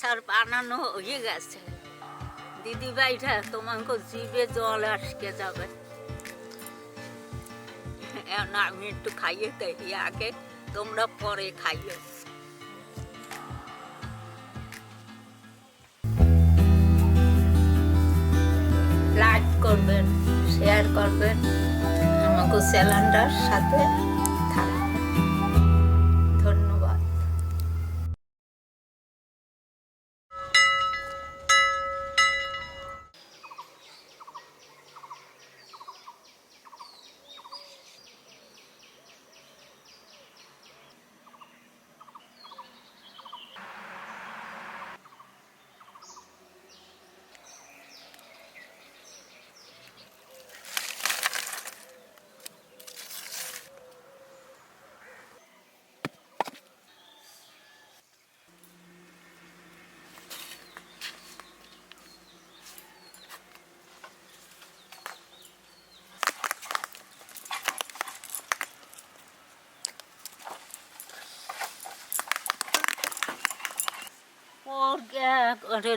আচার বানানো হয়ে গেছে। দিদি ভাইরা তোমাকে জিভে জল আটকে যাবে। এখন আমি একটু খাইয়ে দেই আগে, তোমরা পরে খাইয়ে। লাইক করবেন, শেয়ার করবেন, আমাকে চ্যানেলটার সাথে থাকবেন। ধন্যবাদ।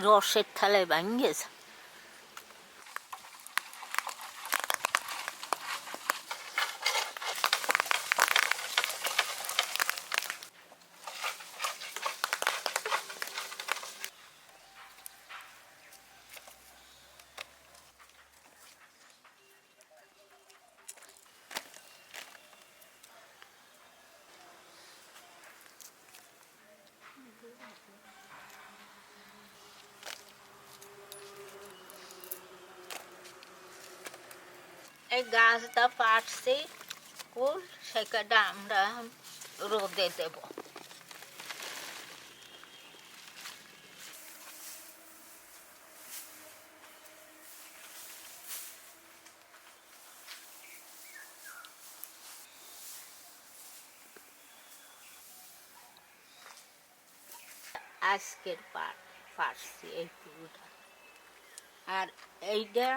রসের থালায় ভাঙিয়েছে। এই গাছটা পাটছি কুল, সেটা আমরা রোদে দেব। আজকের পাটছি এই কুলটা, আর এইটা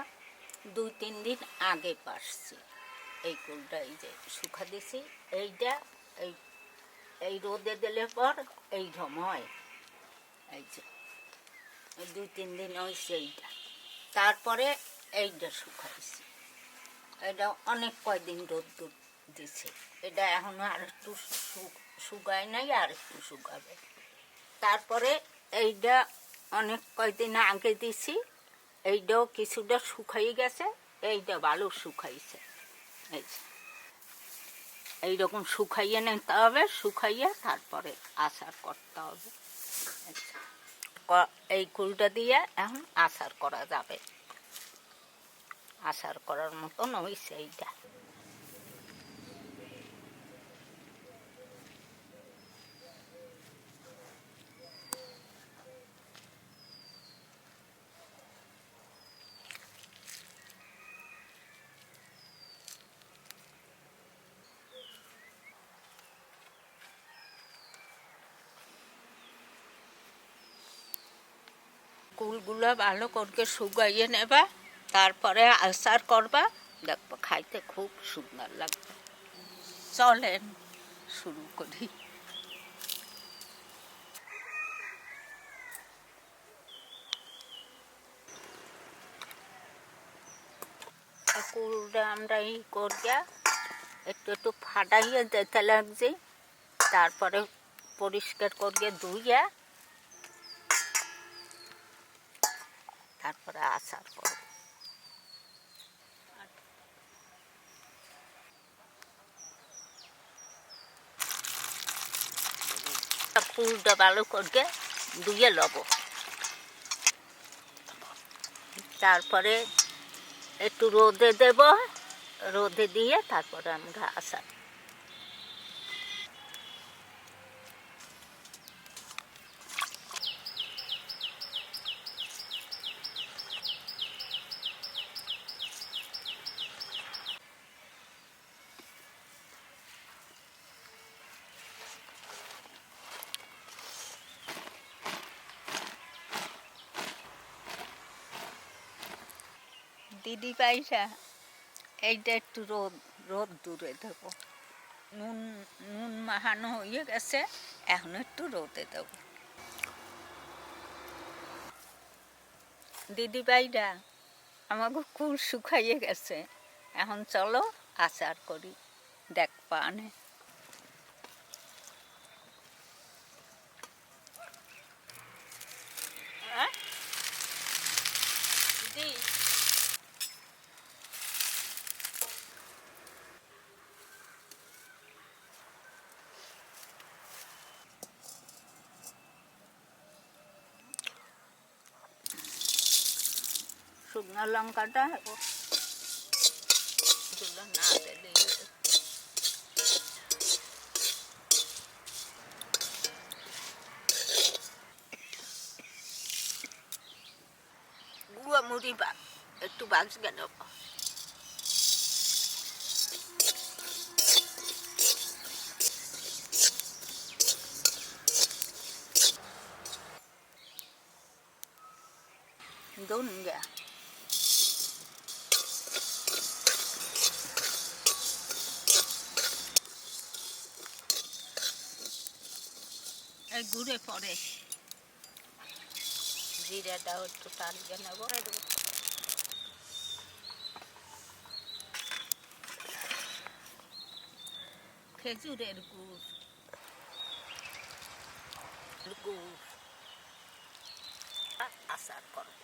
2-3 দিন আগে পারছি। এই কুলটা এই যে শুকা দিছি, এইটা এই রোদে দিলে পর এই রকম হয়। এই যে 2-3 দিন হয়েছে এইটা, তারপরে এইটা শুকাইছি। এটা অনেক কয়দিন রোদ দিছে, এটা এখনো আর একটু শুকায় নাই, আর একটু শুকাবে। তারপরে এইটা অনেক কয়দিন আগে দিছি, এইটাও কিছুটা শুকাই গেছে, এইটা ভালো শুকাইছে। এইরকম শুকাইয়ে নিতে হবে, শুকাইয়ে তারপরে আচার করতে হবে। এই কুলটা দিয়ে এখন আচার করা যাবে, আচার করার মতন হয়েছে এইটা। কুলগুলো ভালো করে শুকাইয়ে নেবা, তারপরে আচার করবা, দেখবো খাইতে খুব সুন্দর লাগবে। চলেন শুরু করি। কুলটা আমরা করিয়া একটু একটু ফাটাইয়ে দিতে লাগছে, তারপরে পরিষ্কার করিয়ে ধুইয়া তারপরে আচার করব। কুলটা ভালো করে ধুয়ে লব, তারপরে একটু রোদে দেব, রোদে দিয়ে তারপরে আমরা আচার। দিদি পাইসা এইটা একটু রোদ দূরে দেবো। নুন মাখানো হয়ে গেছে, এখন একটু রোদে দেবো। দিদি ভাইরা আমাকে কুল শুকাইয়ে গেছে, এখন চলো আচার করি, দেখ পানে। শুকনো লঙ্কাটা না দিলে গুয়া মুড়ি একটু বাজবে নেব। Đúng vậy. এই ঘুরে পড়ে জিরাটাও একটু টানবে নেব। খেজুরের গুড় আচার করব।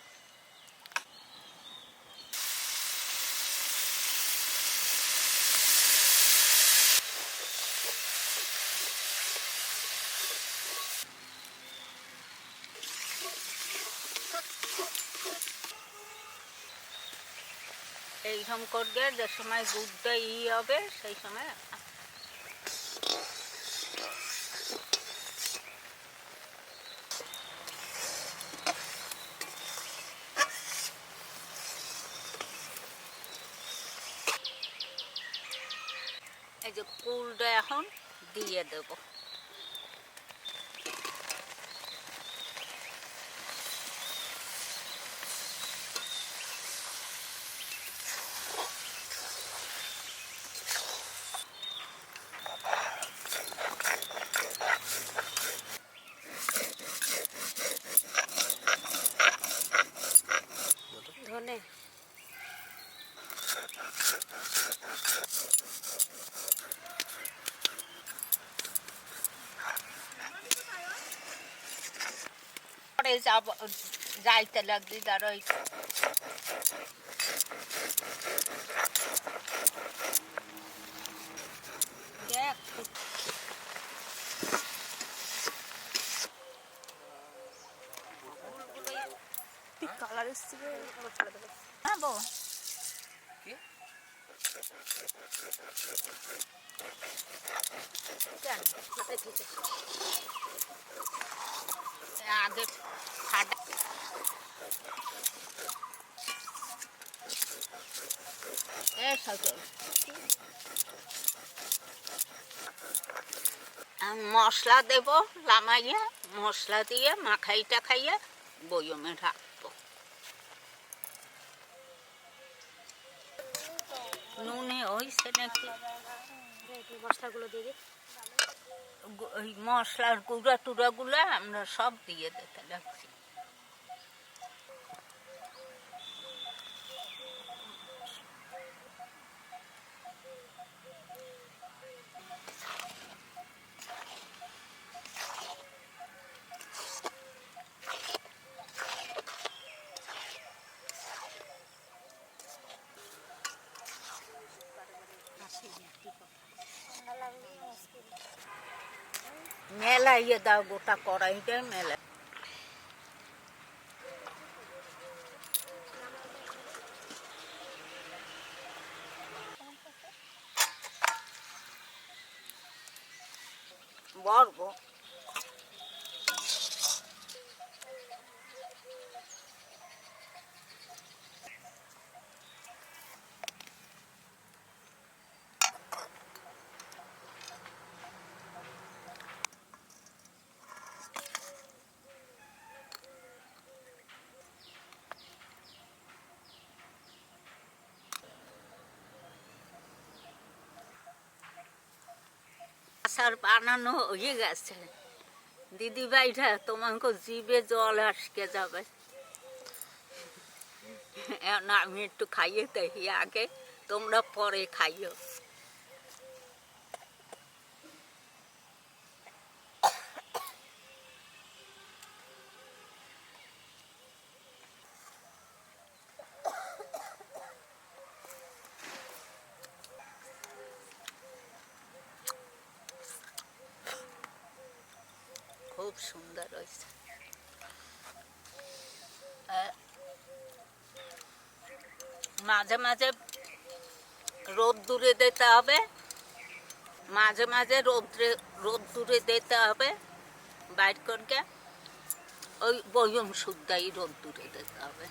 এইরকম করবে, যে সময় গুড়টা হবে সেই সময় এই যে কুলটা এখন দিয়ে দেব। ধনে যাব যাইতে লাগলি দাঁড়াই দেখ কালার এসছে। আগে ফাটা মশলা দেব লামাইয়া, মশলা দিয়ে মাখাইটা খাইয়া বয়মে রাখবো। নুনে হয়েছে নাকি মশলাগুলো দিয়ে ওই মশলার গুঁড়া টুড়াগুলো আমরা সব দিয়ে দিতে লাগছি। মেলা ইয়ে দাও, গোটা কড়াইটা মেলা বর্ব। আচার বানানো হয়ে গেছে দিদি ভাইরা, তোমাকে জিভে জল আটকে যাবে। না আমি একটু খাইয়ে দেখি আগে, তোমরা পরে খাইও। খুব সুন্দর হয়েছে। মাঝে মাঝে রোদ দূরে দিতে হবে, মাঝে মাঝে রোদ দূরে দিতে হবে, বাইর করকে ওই বয়ম শুদ্ধাই রোদ দূরে দিতে হবে।